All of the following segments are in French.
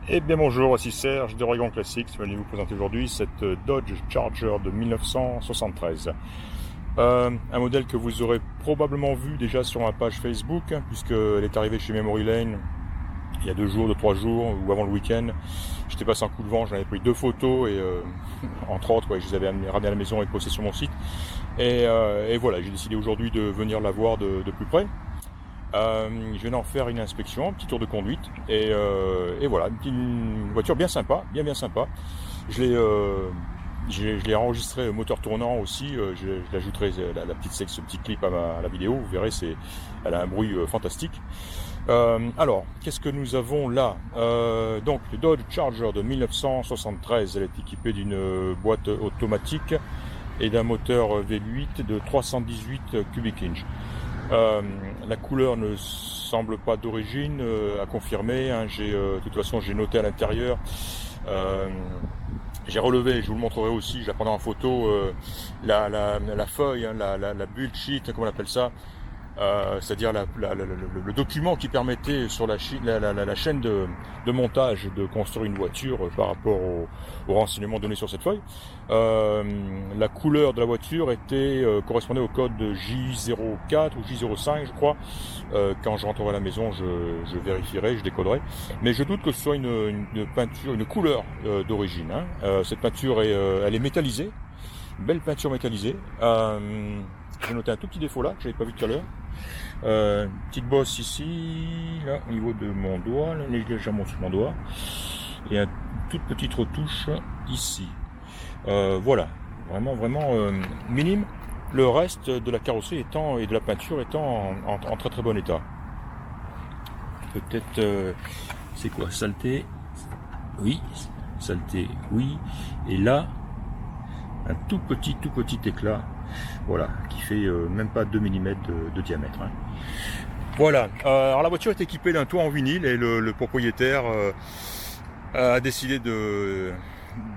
Eh bien bonjour, voici Serge d'Oregon Classics. Je vais vous présenter aujourd'hui cette Dodge Charger de 1973. Un modèle que vous aurez probablement vu déjà sur ma page Facebook, puisqu'elle est arrivée chez Memory Lane il y a 2 jours, 3 jours, ou avant le week-end. J'étais passé un coup de vent, j'en avais pris 2 photos, et entre autres, je les avais ramenées à la maison et postées sur mon site. Et voilà, j'ai décidé aujourd'hui de venir la voir de plus près. Je viens d'en faire une inspection, un petit tour de conduite, et voilà, une voiture bien sympa, bien sympa. Je l'ai enregistré moteur tournant aussi. Je l'ajouterai ce petit clip à la vidéo. Vous verrez, elle a un bruit fantastique. Alors, qu'est-ce que nous avons là? Donc, le Dodge Charger de 1973. Elle est équipée d'une boîte automatique et d'un moteur V8 de 318 cubic inch. La couleur ne semble pas d'origine, à confirmer, hein. De toute façon, j'ai noté à l'intérieur, j'ai relevé, je vous le montrerai aussi, je la prendrai en photo, la feuille, hein, la build sheet, comment on appelle ça, c'est-à-dire le document qui permettait sur la chaîne de montage de construire une voiture par rapport aux renseignements donnés sur cette feuille. La couleur de la voiture correspondait au code J04 ou J05, je crois. Quand je rentrerai à la maison, je vérifierai, je décoderai. Mais je doute que ce soit une peinture, une couleur d'origine, hein. Cette peinture elle est métallisée, une belle peinture métallisée. J'ai noté un tout petit défaut là, que j'avais pas vu tout à l'heure. Petite bosse ici, là, au niveau de mon doigt, là, légèrement sur mon doigt. Et une toute petite retouche ici. Voilà, vraiment minime. Le reste de la carrosserie et de la peinture étant en très bon état. Peut-être, c'est quoi, saleté? Oui, saleté, oui. Et là, un tout petit éclat. Voilà, qui fait même pas 2 mm de diamètre, hein. Voilà, alors la voiture est équipée d'un toit en vinyle et le propriétaire a décidé de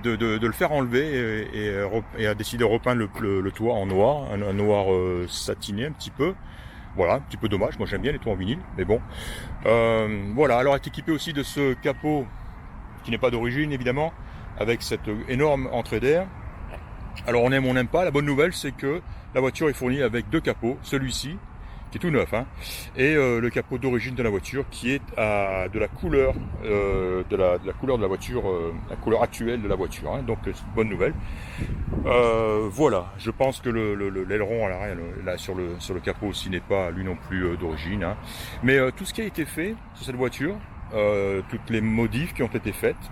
le faire enlever et a décidé de repeindre le toit en noir, un noir satiné un petit peu. Voilà, un petit peu dommage, moi j'aime bien les toits en vinyle, mais bon. Voilà, alors elle est équipée aussi de ce capot qui n'est pas d'origine évidemment, avec cette énorme entrée d'air. Alors on aime ou on n'aime pas, la bonne nouvelle c'est que la voiture est fournie avec 2 capots, celui-ci qui est tout neuf, hein, et le capot d'origine de la voiture qui est de la couleur de la couleur de la voiture, la couleur actuelle de la voiture, hein, donc c'est une bonne nouvelle. Voilà, je pense que l'aileron à l'arrière là sur le capot aussi n'est pas lui non plus d'origine, hein. Mais tout ce qui a été fait sur cette voiture, toutes les modifs qui ont été faites,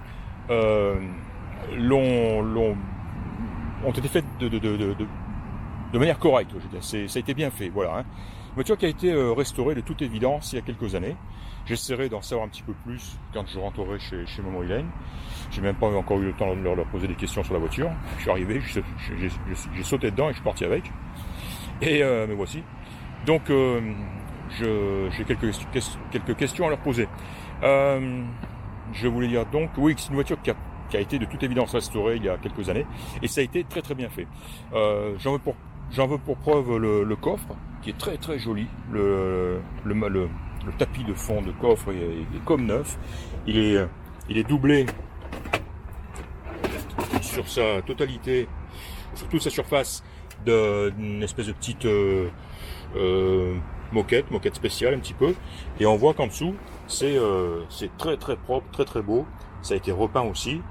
ont été faites de manière correcte, je veux dire. Ça a été bien fait, voilà, hein. Une voiture qui a été restaurée de toute évidence il y a quelques années. J'essaierai d'en savoir un petit peu plus quand je rentrerai chez Memory Lane. J'ai même pas encore eu le temps de leur poser des questions sur la voiture. Je suis arrivé, j'ai sauté dedans et je suis parti avec. Et me voici. Donc j'ai quelques questions à leur poser. Je voulais dire donc, oui, c'est une voiture qui a été de toute évidence restaurée il y a quelques années, et ça a été très bien fait. J'en veux pour preuve le coffre, qui est très joli. Le tapis de fond de coffre est comme neuf. Il est doublé sur sa totalité, sur toute sa surface, d'une espèce de petite moquette spéciale un petit peu, et on voit qu'en dessous c'est très propre, très beau. Ça a été repeint aussi.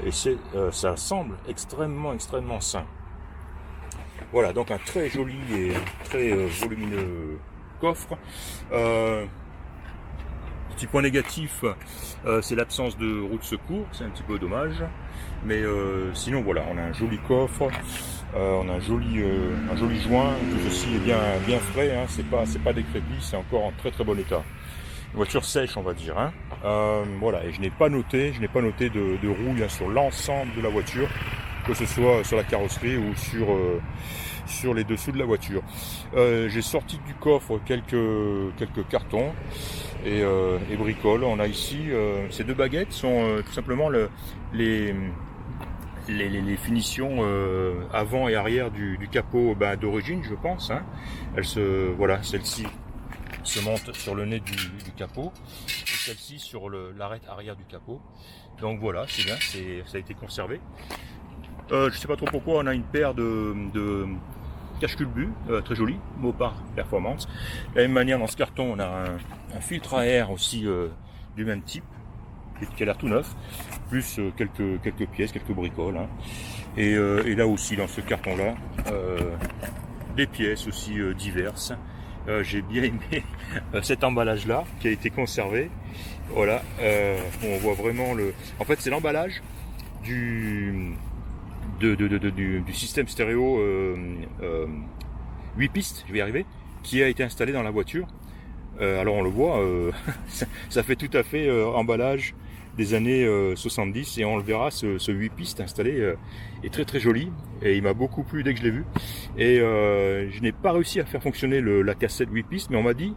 Et ça semble extrêmement sain. Voilà, donc un très joli et très volumineux coffre. Petit point négatif, c'est l'absence de roue de secours, c'est un petit peu dommage. Mais sinon voilà, on a un joli coffre, on a un joli joint. Tout ceci est bien frais, hein, c'est pas décrépit, c'est encore en très bon état. Une voiture sèche, on va dire, hein. Voilà, et je n'ai pas noté de rouille, hein, sur l'ensemble de la voiture, que ce soit sur la carrosserie ou sur les dessous de la voiture. J'ai sorti du coffre quelques cartons et bricoles. On a ici ces 2 baguettes sont tout simplement les finitions avant et arrière du capot d'origine, je pense, hein. Voilà, celle-ci se monte sur le nez du capot. Et celle-ci sur l'arête arrière du capot. Donc voilà, c'est bien, ça a été conservé. Je sais pas trop pourquoi on a une paire de cache-culbut, très joli, Mopar Performance. De la même manière, dans ce carton, on a un filtre à air aussi du même type, qui a l'air tout neuf, plus quelques pièces, quelques bricoles. Hein. Et là aussi, dans ce carton-là, des pièces aussi diverses. J'ai bien aimé cet emballage-là qui a été conservé. Voilà, on voit vraiment le. En fait, c'est l'emballage du système stéréo 8 pistes, je vais y arriver, qui a été installé dans la voiture. Alors on le voit, ça fait tout à fait emballage des années 70 et on le verra, ce 8 pistes installé est très très joli et il m'a beaucoup plu dès que je l'ai vu. Et je n'ai pas réussi à faire fonctionner la cassette 8 pistes, mais on m'a dit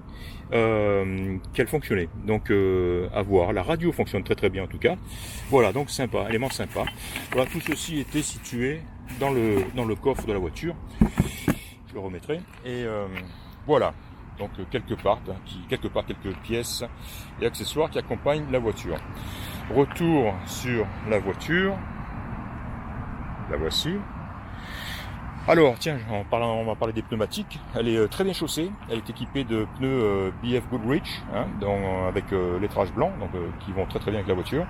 qu'elle fonctionnait. Donc à voir, la radio fonctionne très très bien en tout cas. Voilà, donc sympa, élément sympa. Voilà, tout ceci était situé dans le coffre de la voiture. Je le remettrai. Et voilà. Donc quelques pièces et accessoires qui accompagnent la voiture. Retour sur la voiture. La voici. Alors tiens, on va parler des pneumatiques. Elle est très bien chaussée. Elle est équipée de pneus BF Goodrich, hein, avec lettrage blanc, donc qui vont très très bien avec la voiture.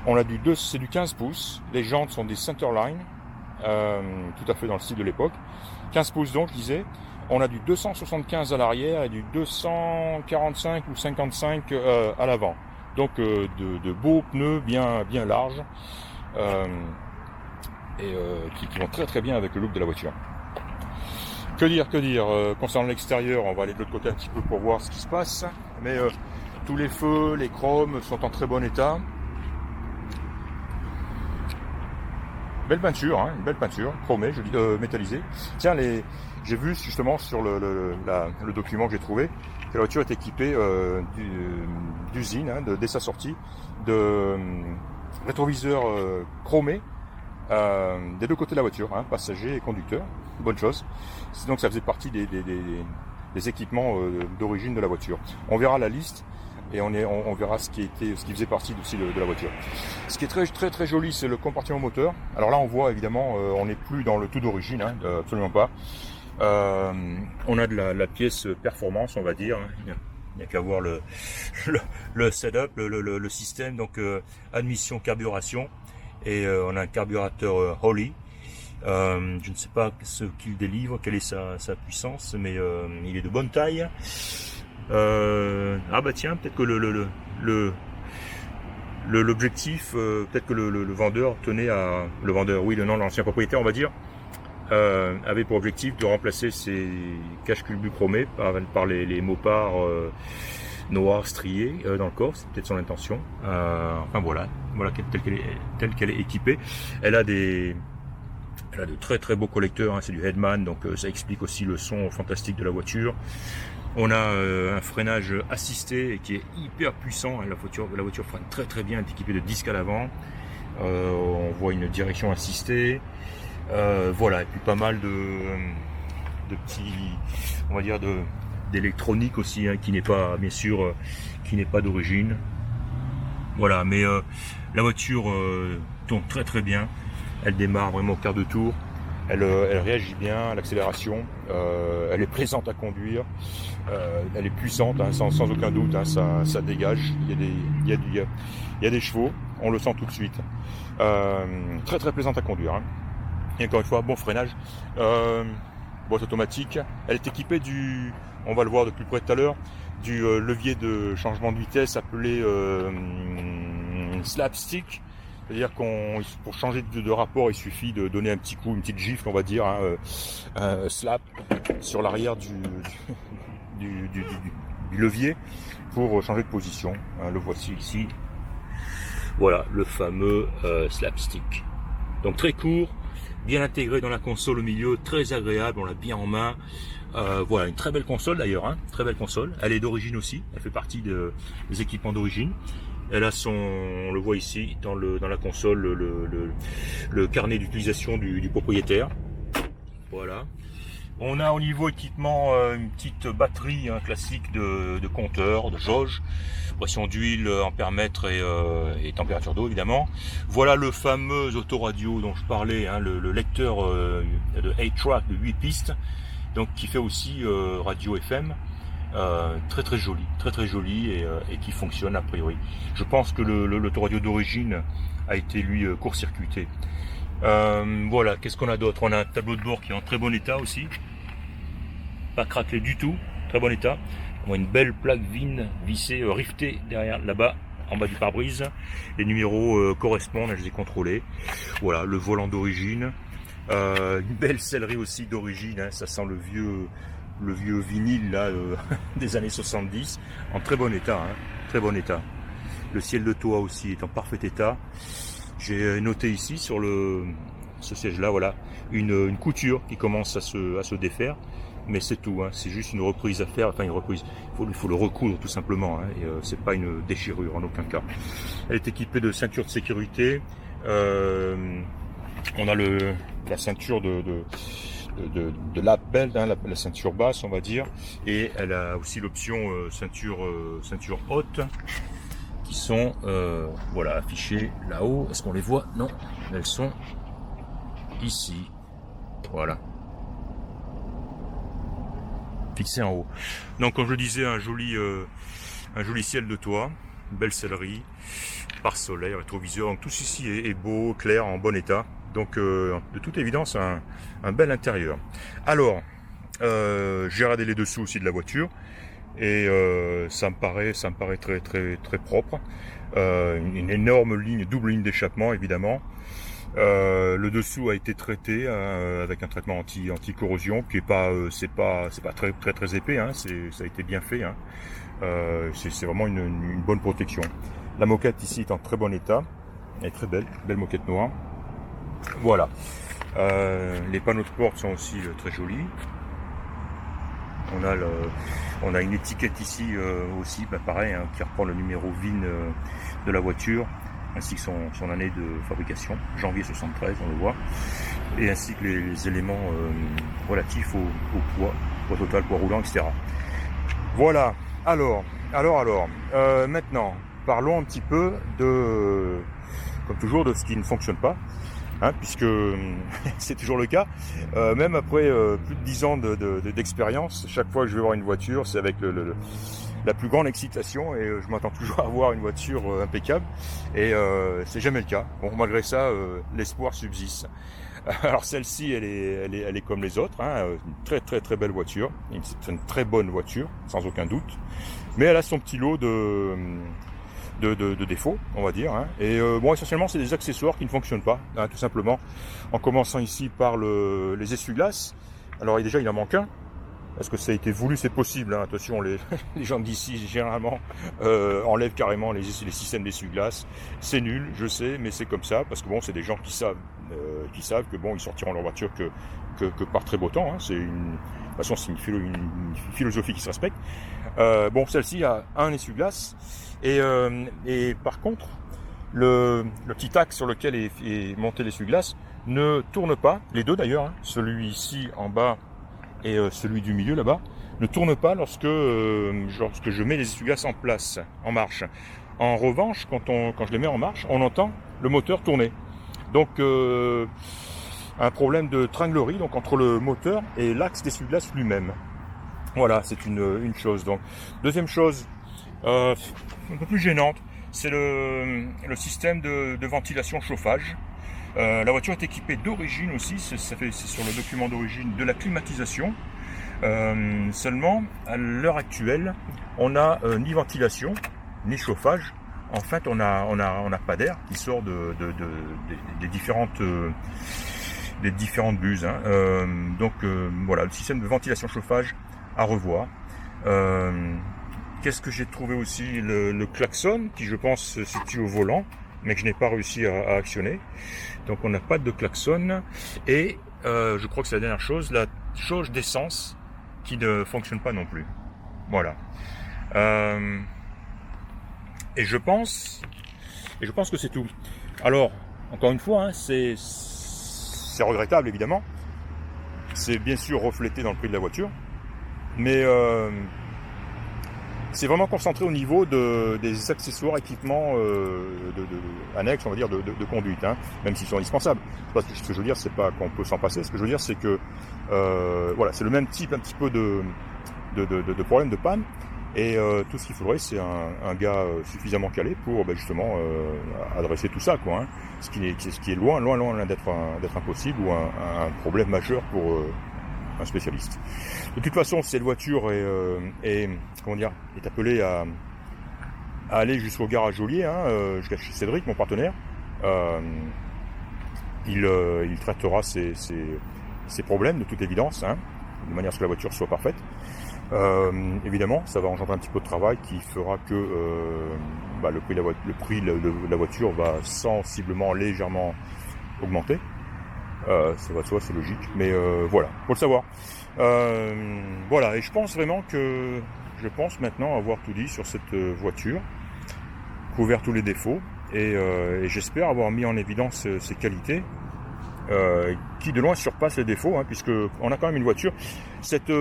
On a c'est du 15 pouces. Les jantes sont des Centerline, tout à fait dans le style de l'époque. 15 pouces donc, je disais. On a du 275 à l'arrière et du 245 ou 55 à l'avant. Donc de beaux pneus bien larges qui vont très très bien avec le look de la voiture. Que dire concernant l'extérieur, on va aller de l'autre côté un petit peu pour voir ce qui se passe. Mais tous les feux, les chromes sont en très bon état. Belle peinture, hein, une belle peinture, chromée, je dis métallisée. Tiens, j'ai vu justement sur le document que j'ai trouvé que la voiture est équipée d'usine, hein, dès sa sortie, de rétroviseurs chromés des deux côtés de la voiture, hein, passager et conducteur. Bonne chose. Donc ça faisait partie des équipements d'origine de la voiture. On verra la liste. Et on verra ce qui faisait partie aussi de la voiture. Ce qui est très très très joli, c'est le compartiment moteur. Alors là, on voit évidemment, on n'est plus dans le tout d'origine, hein, absolument pas. On a de la pièce performance, on va dire. Il n'y a qu'à voir le setup, le système, donc admission, carburation, et on a un carburateur Holley. Je ne sais pas ce qu'il délivre, quelle est sa puissance, mais il est de bonne taille. Ah bah tiens, peut-être que l'objectif, peut-être que le vendeur tenait à... Le vendeur, oui, l'ancien propriétaire, on va dire, avait pour objectif de remplacer ces cache-culbut chromés par les Mopar noirs striés dans le corps. C'est peut-être son intention. Enfin voilà telle qu'elle est équipée. Elle a de très très beaux collecteurs, hein, c'est du Headman, donc ça explique aussi le son fantastique de la voiture. On a un freinage assisté qui est hyper puissant. La voiture freine très très bien, elle est équipée de disques à l'avant. On voit une direction assistée. Voilà, et puis pas mal de petits, on va dire, d'électronique aussi, hein, qui n'est pas, bien sûr, qui n'est pas d'origine. Voilà, mais la voiture tourne très très bien. Elle démarre vraiment au quart de tour. Elle réagit bien à l'accélération, elle est plaisante à conduire, elle est puissante, hein, sans aucun doute, hein, ça dégage, il y a des chevaux, on le sent tout de suite. Très très plaisante à conduire. Hein. Et encore une fois, bon freinage, boîte automatique, elle est équipée on va le voir de plus près tout à l'heure, du levier de changement de vitesse appelé slapstick. C'est-à-dire pour changer de rapport, il suffit de donner un petit coup, une petite gifle, on va dire, hein, slap sur l'arrière du levier pour changer de position. Hein, le voici ici. Voilà, le fameux slapstick. Donc très court, bien intégré dans la console au milieu, très agréable, on l'a bien en main. Voilà, une très belle console d'ailleurs, hein, très belle console. Elle est d'origine aussi, elle fait partie des équipements d'origine. Elle a on le voit ici dans la console, le carnet d'utilisation du propriétaire. Voilà. On a au niveau équipement une petite batterie classique de compteur, de jauge, pression d'huile, ampère-mètre et température d'eau évidemment. Voilà le fameux autoradio dont je parlais, le lecteur de 8-track de 8 pistes, donc qui fait aussi radio FM. Très joli et qui fonctionne a priori. Je pense que l'autoradio d'origine a été lui court-circuité. Voilà, qu'est-ce qu'on a d'autre? On a un tableau de bord qui est en très bon état aussi, pas craquelé du tout, très bon état. On a une belle plaque VIN vissée, rivetée derrière, là-bas, en bas du pare-brise. Les numéros correspondent, je les ai contrôlés. Voilà, le volant d'origine, une belle sellerie aussi d'origine, hein, ça sent le vieux vinyle là, des années 70, en très bon état, hein, très bon état. Le ciel de toit aussi est en parfait état. J'ai noté ici sur ce siège là, voilà, une couture qui commence à se défaire, mais c'est tout, hein, c'est juste une reprise à faire, enfin une reprise, il faut le recoudre tout simplement, hein, et c'est pas une déchirure en aucun cas. Elle est équipée de ceinture de sécurité, on a la ceinture de lap belt, hein, la ceinture basse on va dire, et elle a aussi l'option ceinture haute, qui sont voilà, affichées là-haut. Est-ce qu'on les voit? Non, elles sont ici, voilà, fixées en haut. Donc comme je le disais, un joli ciel de toit, une belle sellerie, pare-soleil, rétroviseur, donc tout ceci est beau, clair, en bon état. Donc de toute évidence un bel intérieur. Alors j'ai regardé les dessous aussi de la voiture et ça me paraît très propre. Une énorme double ligne d'échappement évidemment. Le dessous a été traité avec un traitement anti-corrosion qui est pas c'est pas très épais, hein, ça a été bien fait, hein. C'est vraiment une bonne protection. La moquette ici est en très bon état, elle est très belle moquette noire. Voilà, les panneaux de porte sont aussi très jolis. On a une étiquette ici aussi, pareil, hein, qui reprend le numéro VIN de la voiture, ainsi que son année de fabrication, janvier 73, on le voit, et ainsi que les éléments relatifs au poids total, poids roulant, etc. Voilà, alors, maintenant, parlons un petit peu comme toujours, de ce qui ne fonctionne pas. Hein, puisque c'est toujours le cas, même après plus de 10 ans d'expérience, chaque fois que je vais voir une voiture, c'est avec la plus grande excitation, et je m'attends toujours à voir une voiture impeccable, et c'est jamais le cas. Bon, malgré ça, l'espoir subsiste. Alors celle-ci, elle est comme les autres, hein, une très belle voiture, c'est une très bonne voiture, sans aucun doute, mais elle a son petit lot de défauts, on va dire, hein. Et bon, essentiellement c'est des accessoires qui ne fonctionnent pas, hein, tout simplement, en commençant ici par les essuie-glaces. Alors déjà il en manque un, parce que ça a été voulu, c'est possible, hein. Attention, les gens d'ici généralement enlèvent carrément les systèmes d'essuie-glaces. C'est nul, je sais, mais c'est comme ça, parce que bon, c'est des gens qui savent que bon, ils sortiront leur voiture que par très beau temps, hein. De toute façon, c'est une philosophie qui se respecte. Bon, celle-ci a un essuie-glace, et par contre, le petit axe sur lequel est monté l'essuie-glace ne tourne pas, les deux d'ailleurs, hein, celui ici en bas et celui du milieu là-bas, ne tourne pas lorsque je mets les essuie-glaces en place, en marche. En revanche, quand je les mets en marche, on entend le moteur tourner. Donc un problème de tringlerie donc entre le moteur et l'axe d'essuie-glace lui-même. Voilà, c'est une chose. Donc deuxième chose, un peu plus gênante, c'est le système de ventilation chauffage. La voiture est équipée d'origine aussi, c'est sur le document d'origine, de la climatisation. Seulement, à l'heure actuelle, on n'a ni ventilation, ni chauffage. En fait, on n'a pas d'air qui sort des différentes buses, hein. Donc voilà, le système de ventilation chauffage à revoir. Qu'est-ce que j'ai trouvé aussi? Le klaxon, qui je pense se situe au volant, mais que je n'ai pas réussi à actionner. Donc on n'a pas de klaxon. Et je crois que c'est la dernière chose, la jauge d'essence qui ne fonctionne pas non plus. Voilà. Et je pense que c'est tout. Alors, encore une fois, hein, c'est regrettable évidemment. c'est bien sûr reflété dans le prix de la voiture, mais c'est vraiment concentré au niveau des accessoires, équipements annexes, on va dire, de conduite, hein, même s'ils sont indispensables. Parce que ce que je veux dire, c'est pas qu'on peut s'en passer. Ce que je veux dire, c'est que voilà, c'est le même type un petit peu de problème de panne. Et tout ce qu'il faudrait, c'est un gars suffisamment calé pour justement adresser tout ça, quoi. Hein, ce qui est loin d'être impossible ou un problème majeur pour un spécialiste. De toute façon, cette voiture est appelée à aller jusqu'au garage Joliet, hein, jusqu'à chez Cédric, mon partenaire. Il traitera ses problèmes de toute évidence, hein, de manière à ce que la voiture soit parfaite. Évidemment, ça va engendrer un petit peu de travail qui fera que le prix de la voiture va sensiblement, légèrement augmenter. Ça va de soi, c'est logique, mais voilà, faut le savoir. Voilà, et je pense maintenant avoir tout dit sur cette voiture, couvert tous les défauts, et j'espère avoir mis en évidence ses qualités, qui de loin surpassent les défauts, hein, puisque on a quand même une voiture. Cette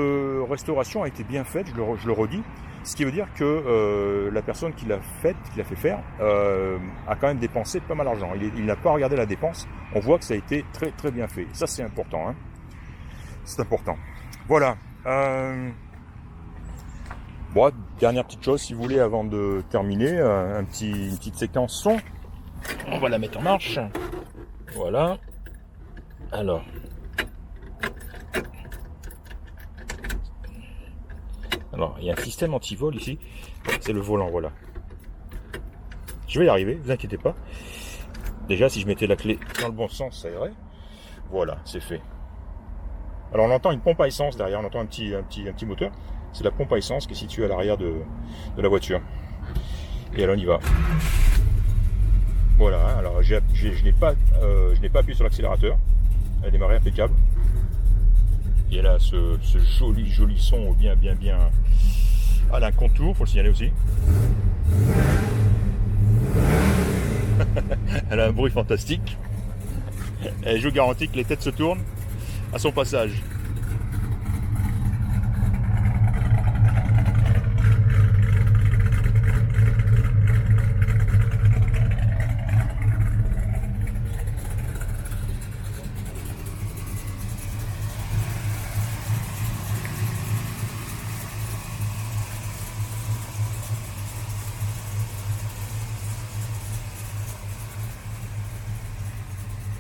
restauration a été bien faite, je le redis, ce qui veut dire que la personne qui l'a fait faire, a quand même dépensé pas mal d'argent. Il n'a pas regardé la dépense. On voit que ça a été très très bien fait. Ça, c'est important, hein. C'est important. Voilà. Bon, dernière petite chose, si vous voulez, avant de terminer, une petite séquence son. On va la mettre en marche. Voilà. Alors. Alors, il y a un système anti-vol ici. C'est le volant, voilà. Je vais y arriver, vous inquiétez pas. Déjà, si je mettais la clé dans le bon sens, ça irait. Voilà, c'est fait. Alors, on entend une pompe à essence derrière. On entend un petit moteur. C'est la pompe à essence qui est située à l'arrière de la voiture. Et alors, on y va. Voilà, alors je n'ai pas appuyé sur l'accélérateur. Elle a démarré impeccable. Et elle a ce joli son bien à un contour, faut le signaler aussi. Elle a un bruit fantastique. Et je vous garantis que les têtes se tournent à son passage.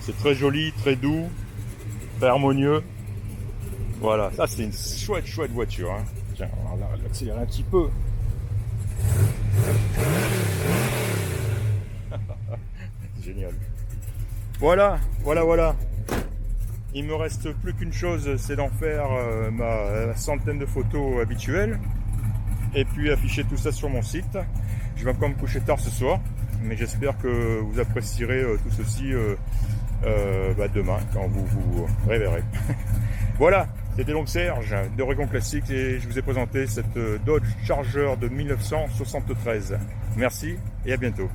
C'est très joli, très doux, très harmonieux. Voilà, ça c'est une chouette voiture, hein. Tiens, on va l'accélérer un petit peu. Génial. Voilà. Il me reste plus qu'une chose, c'est d'en faire ma centaine de photos habituelles. Et puis afficher tout ça sur mon site. Je vais encore me coucher tard ce soir, mais j'espère que vous apprécierez tout ceci demain quand vous vous réveillerez. Voilà, c'était donc Serge de Recon Classique et je vous ai présenté cette Dodge Charger de 1973. Merci et à bientôt.